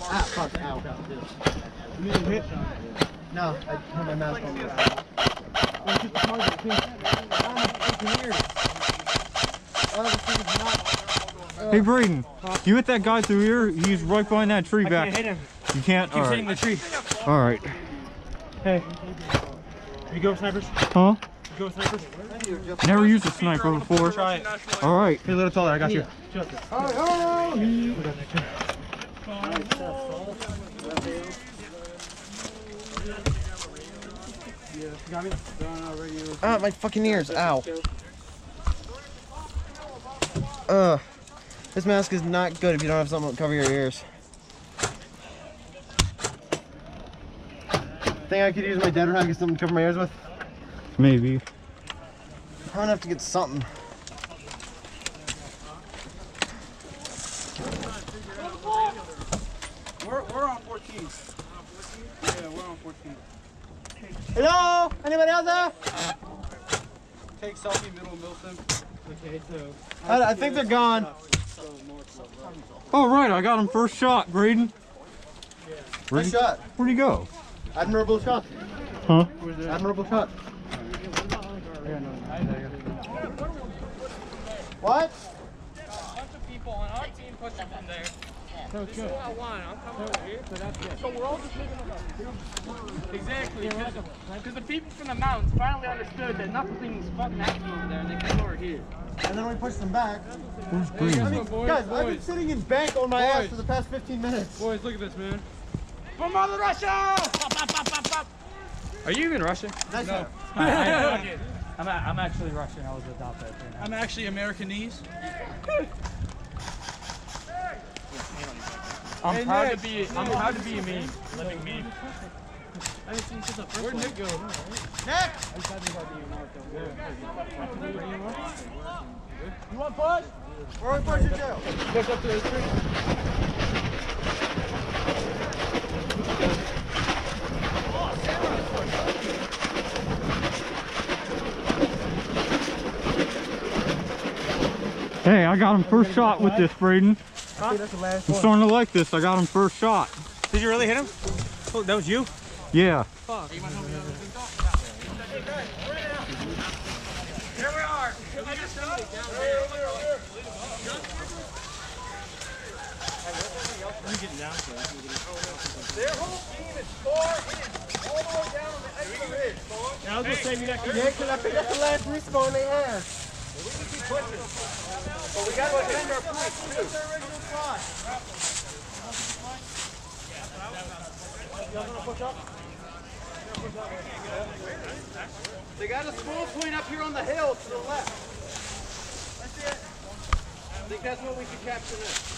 Ah, fuck, ow. You need a hit? No, I put my mask on. Let's get the target, too. Hey Braden, you hit that guy through here? He's right behind that tree back. I can't hit him. You can't? Keep hitting the tree. Alright. Hey. You go with snipers? Huh? You go with snipers? Never used a sniper before. Try it. Alright. Hey, a little taller, I got you. Ah, my fucking ears, ow. This mask is not good if you don't have something to cover your ears. Think I could use my dead rag as something to cover my ears with? Maybe. I'm gonna have to get something. We're on 14. Yeah, we're on 14. Hello? Anybody else there? Take selfie, middle Milton. Okay, so. I think they're gone. Alright, I got him first shot, Braden. Nice shot. Where'd he go? Admirable shot. Huh? Admirable shot. What? A bunch of people on our team pushed him from there. This is what I want. I'm coming over here. So we're all just making up. Exactly. Because the people from the mountains finally understood that nothing's fucking happening over there and they come over here. And then we pushed them back. Where's I Braden? mean, guys, I've been sitting in bank on my ass for the past 15 minutes. Boys, look at this, man. From Mother Russia! Pop, pop, pop, pop, pop. Are you even Russian? Nice shot. I'm actually Russian. I was adopted. I'm actually Americanese. I'm proud to be a meme. Living meme. Where'd Nick go? Nick! You want push? Where are we pushing to? Push up to the tree. Hey, I got him first shot with this, Braden. Huh? That's the last I'm one. starting to like this. I got him first shot. Did you really hit him? Oh, that was you? Yeah. Fuck. Here we are. I just Their whole team is far in, all the way down on the edge of the ridge. Yeah, I was gonna say we got Yeah, because I think that's the last respawn they have. We can keep pushing. But we got to defend our points too. What's their original spot? They got a small point up here on the hill to the left. That's it. I think that's what we can capture next.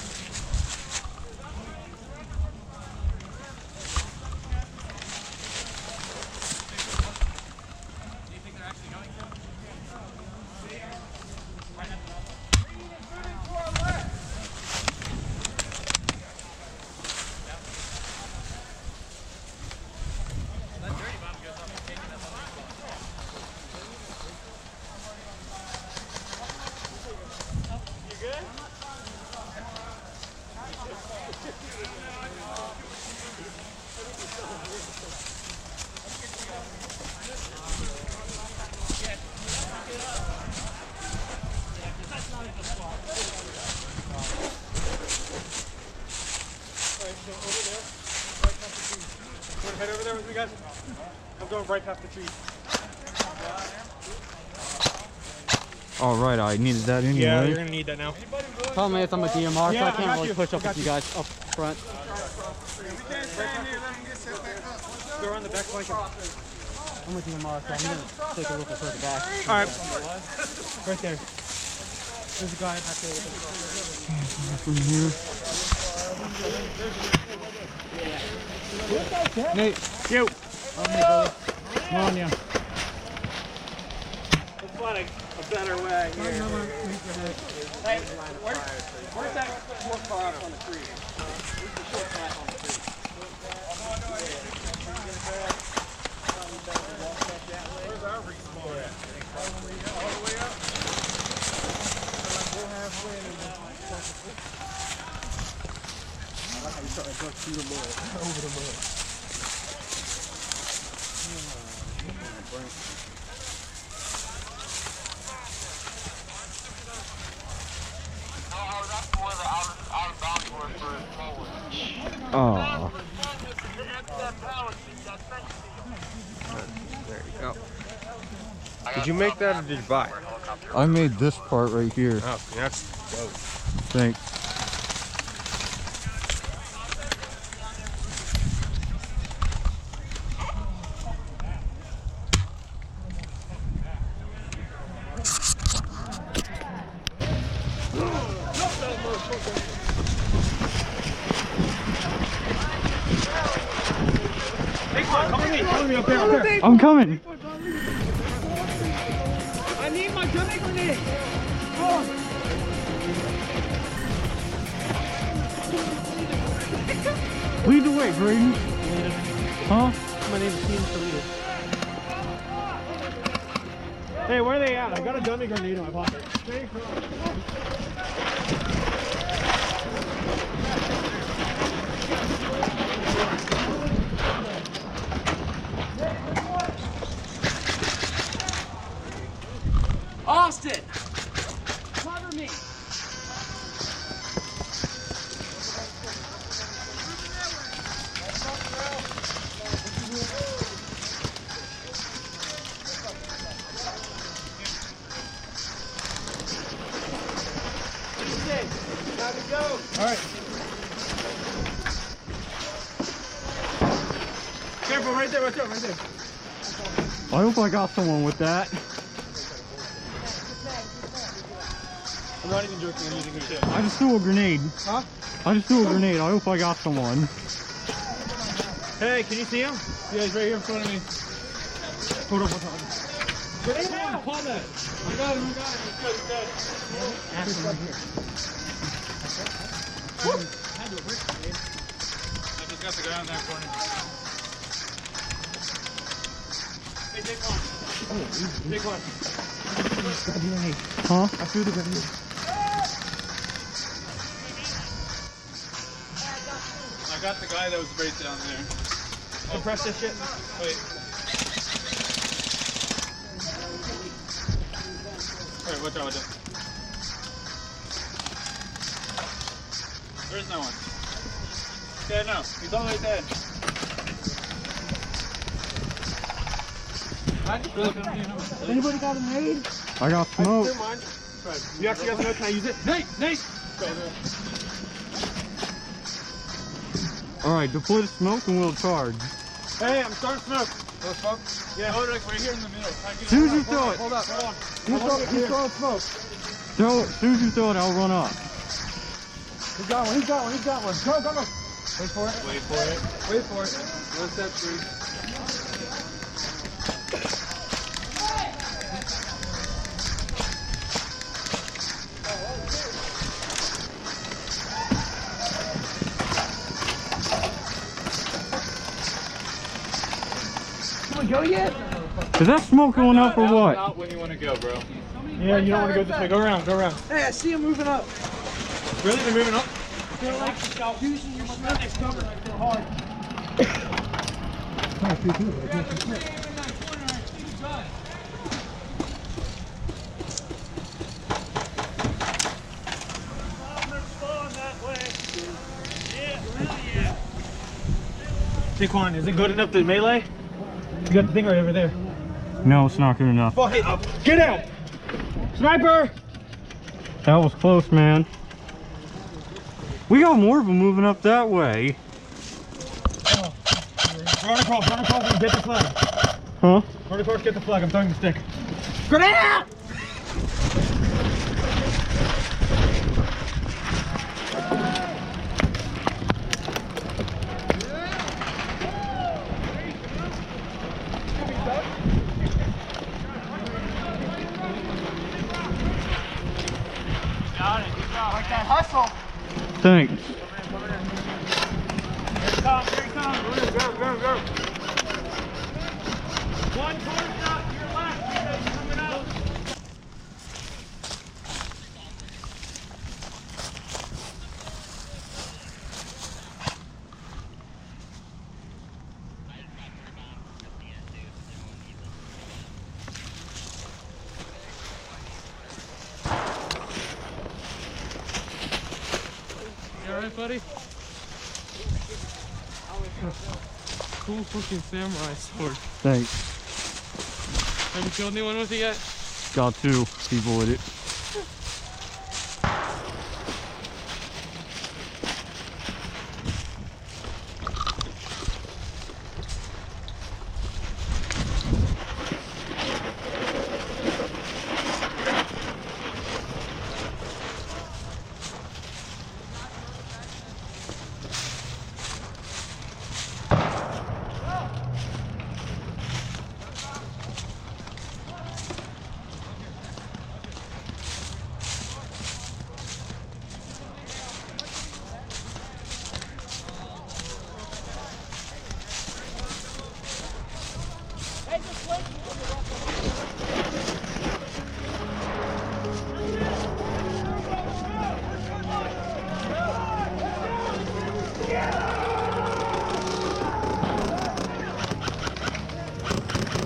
Head over there with me, guys. I'm going right past the trees. Alright, I needed that anyway. Yeah, you're gonna need that now. Problem is I'm a DMR, so Yeah, I I can't got really you. push up I got with you you. guys up front. Go around the back flank. I'm a DMR, so I'm gonna take a look at the back. All right. Right there. There's a guy back there. From here. Nate, Yo. come on, yeah. Let's find a better way here. Hey, where's that short far up on the tree? Where's the short path on the tree? Where's our through the mud. Over the mud. Oh. There you go. Did you make that or did you buy it? I made this part right here. Oh, that's dope. Thanks. I'm coming. I need my gummy grenade. Lead the way, Braden. Huh? My name is Steven Salido. Hey, where are they at? I got a dummy grenade in my pocket. Austin! Cover me! Alright. Careful, right there, right there, right there. I hope I got someone with that. I'm not even joking, I'm using good shit. I just threw a grenade. Huh? I just threw a grenade. I hope I got someone. Hey, can you see him? Yeah, he's right here in front of me. Hold up, hold on. Grenade out! Pull that. I got him, I got him. He's good, he's dead. Ask him right here. I just got the guy in that corner. Hey, take one. Take one. Huh? I threw the grenade. I got the guy that was right down there. Compress this shit. Wait. Alright, watch out, watch out. There's no one. Yeah, no. He's all right there. Anybody got a grenade? I got smoke. You actually got smoke? Can I use it? Nate! Nate! Alright, deploy the smoke and we'll charge. Hey, I'm starting smoke. No smoke? Yeah. Oh, like right here in the middle. As soon as you throw it, Hold up, hold on. He's throwing smoke. throw it. As soon as you throw it, I'll run up. He's got one, he's got one, he's got one. Go, go, go. Wait for it. Wait for it. Wait for it. 1 step 3. Can we go yet? Is that smoke going up or what? Not when you want to go, bro. Yeah, you don't want to go this way. Go around, go around. Hey, I see him moving up. Really? They're moving up? They're like using your smoke as cover like they're hard. Daquan, is it good enough to melee? You got the thing right over there. No, it's not good enough. Fuck it. Get out! Sniper! That was close, man. We got more of them moving up that way. Run across and get the flag. Huh? Run across, get the flag. I'm throwing the stick. Grenade out! Like that hustle. Thanks. Here he comes, here he comes. Go, go, go. One corner shot to your left. He's coming out. buddy. Cool fucking samurai sword. Thanks. Have you killed anyone with it yet? Got 2 people with it.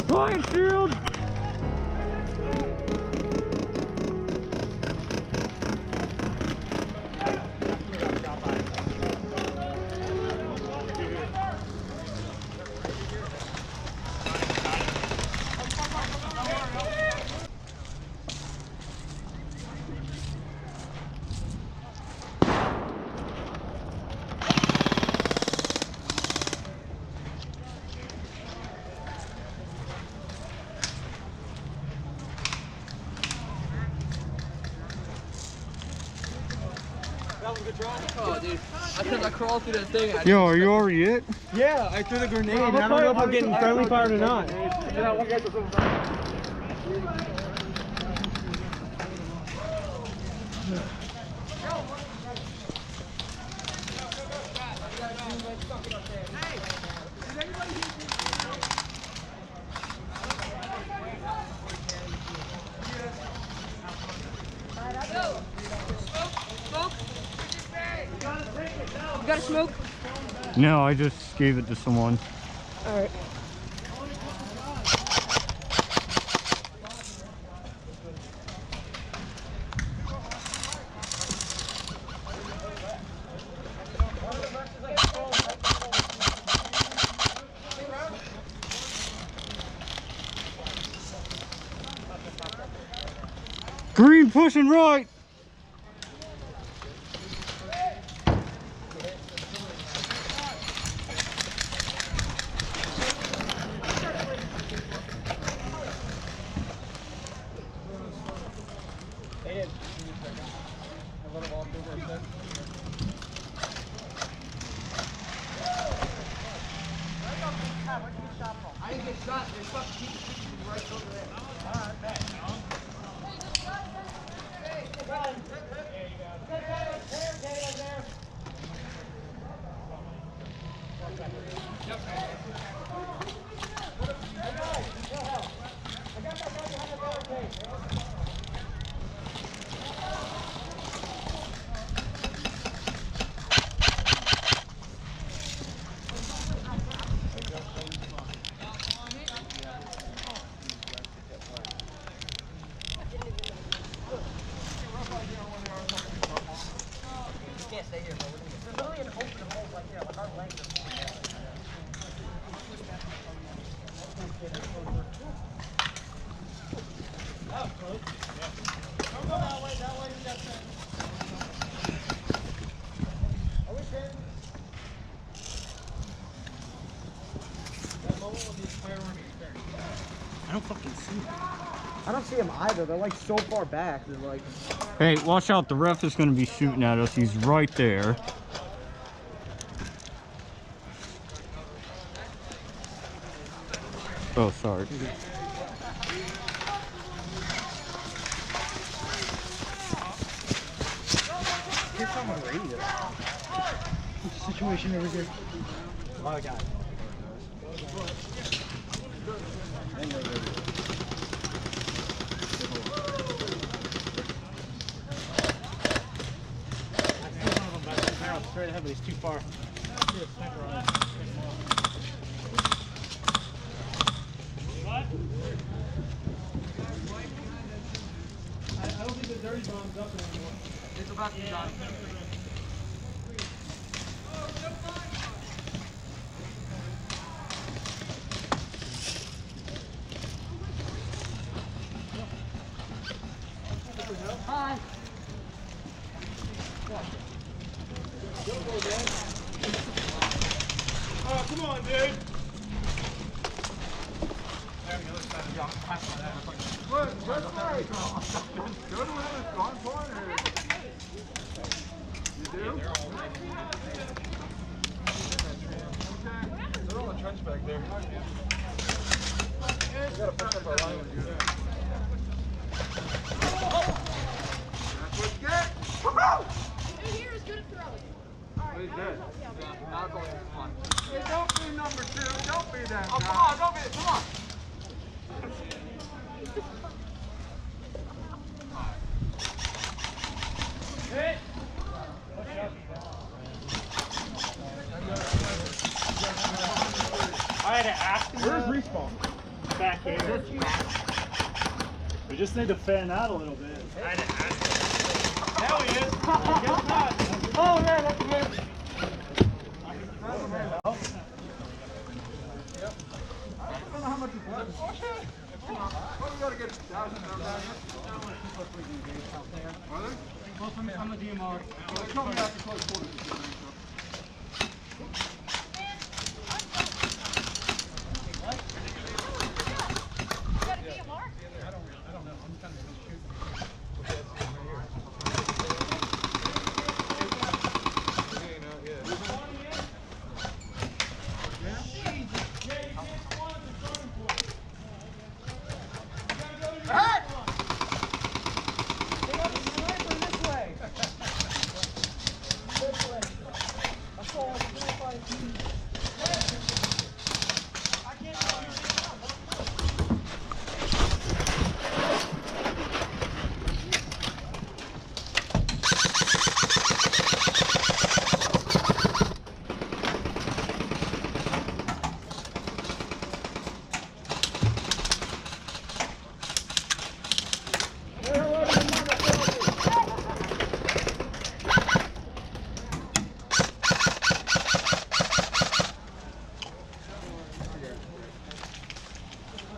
Flying shield! Oh, dude. I crawled through that thing. Yo, are you already it? Yeah, I threw the grenade. I don't know if I'm getting friendly fire or not. You got a smoke? No, I just gave it to someone. Alright. Green pushing right! I didn't get shot. There's fucking people shooting right over there. Alright, bet. Can't stay here, bro. There's literally an open hole right there, like our legs are that was close. Don't go that way, you got to. Are we good? That moment will be firearm experience. I don't fucking see them. I don't see them either. They're like so far back. They're like. Hey, watch out, the ref is going to be shooting at us. He's right there. Oh, sorry. Here's someone radio. Situation over here. Oh, God. Straight ahead, but he's too far. What? I don't think the dirty bomb's up anymore. It's about to be done. They're on the trench back there. We gotta push up our line when you do that. That's what you get. Dude here is good at throwing. He's dead. Not going to fun. Hey, don't be number 2. Don't be that guy. Oh, come on, don't be it. Come on. I had to ask him. Where's respawn? Back here. We just need to fan out a little bit. I had to ask him. There he is. Guess not. Oh, man, that's good. I don't know how much is left. Well, we gotta get it down there. Are they? I'm the DMR. Well, they're coming back to close quarters.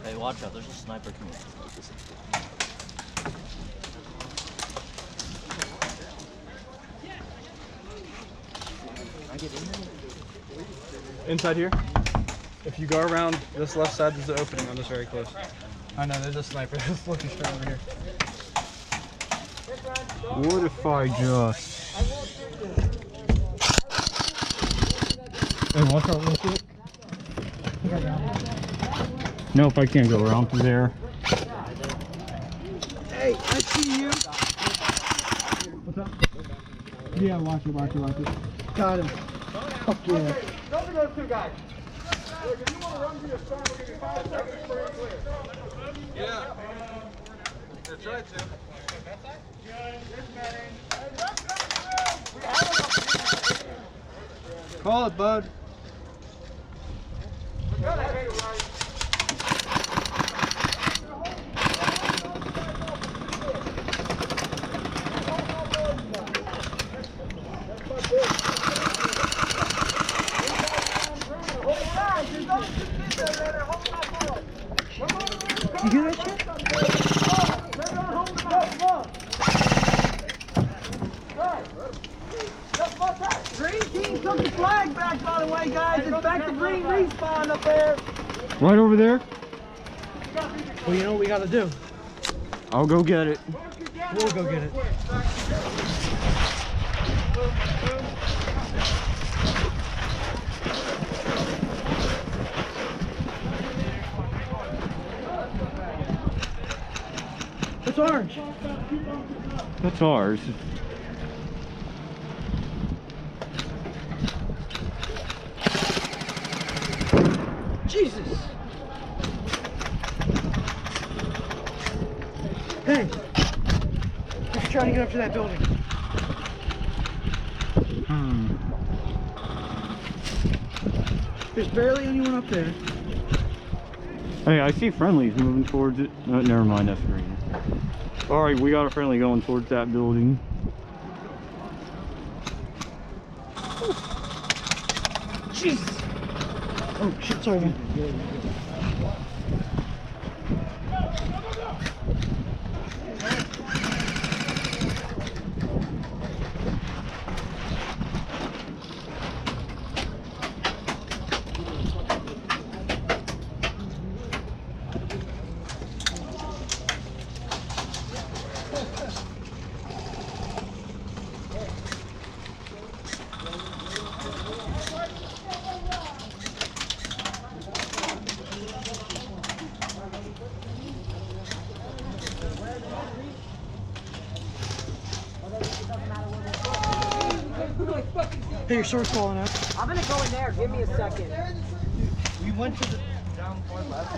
Hey, watch out, there's a sniper coming. Inside here. If you go around this left side, there's the opening on this very close. I know, there's a sniper that's looking straight over here. What if I just... Hey, watch out real quick. Nope, I can't go around through there. Hey, I see you. What's up? Yeah, watch it. Got him. Fuck yeah. Don't be those 2 guys. Look, if you want to run to your side, we'll give you 5 seconds for it clear. Yeah. That's right, Tim. Call it, bud. You hear that shit? Green team took the flag back, by the way, guys. It's back to green respawn up there. Right over there? Well, you know what we gotta do? I'll go get it. We'll go get it. It's orange. That's ours. Jesus. Hey, let's try to get up to that building. There's barely anyone up there. Hey, I see friendlies moving towards it. Oh, never mind, that's green. Alright, we got a friendly going towards that building. Jesus. Oh shit, sorry man. Hey, your sword's falling out. I'm gonna go in there. Give me a second. We went to the down floor left,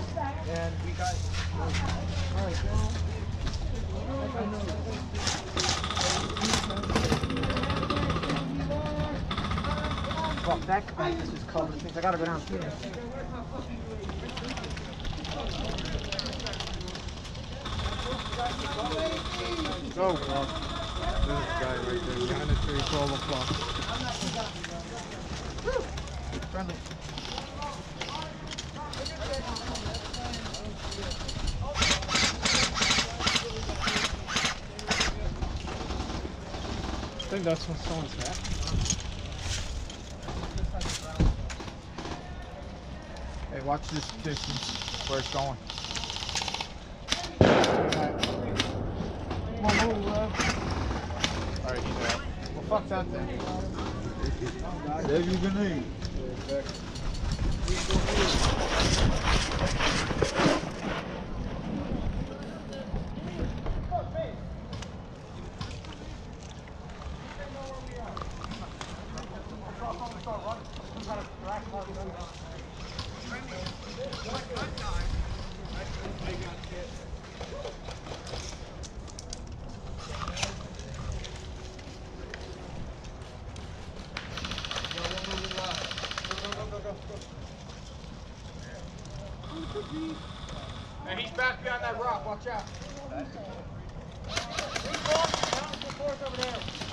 and we got. Alright, Well, back. This is covered things. I gotta go down here. Oh, well. There's a guy right there behind the tree, 12 o'clock. friendly. I think that's what someone's hat. Hey, watch this distance where it's going. Come on, move, Alright, he's out. Well, fuck that then. There's your grenade. Hey, he's back behind that rock. Watch out. He's going. Over there.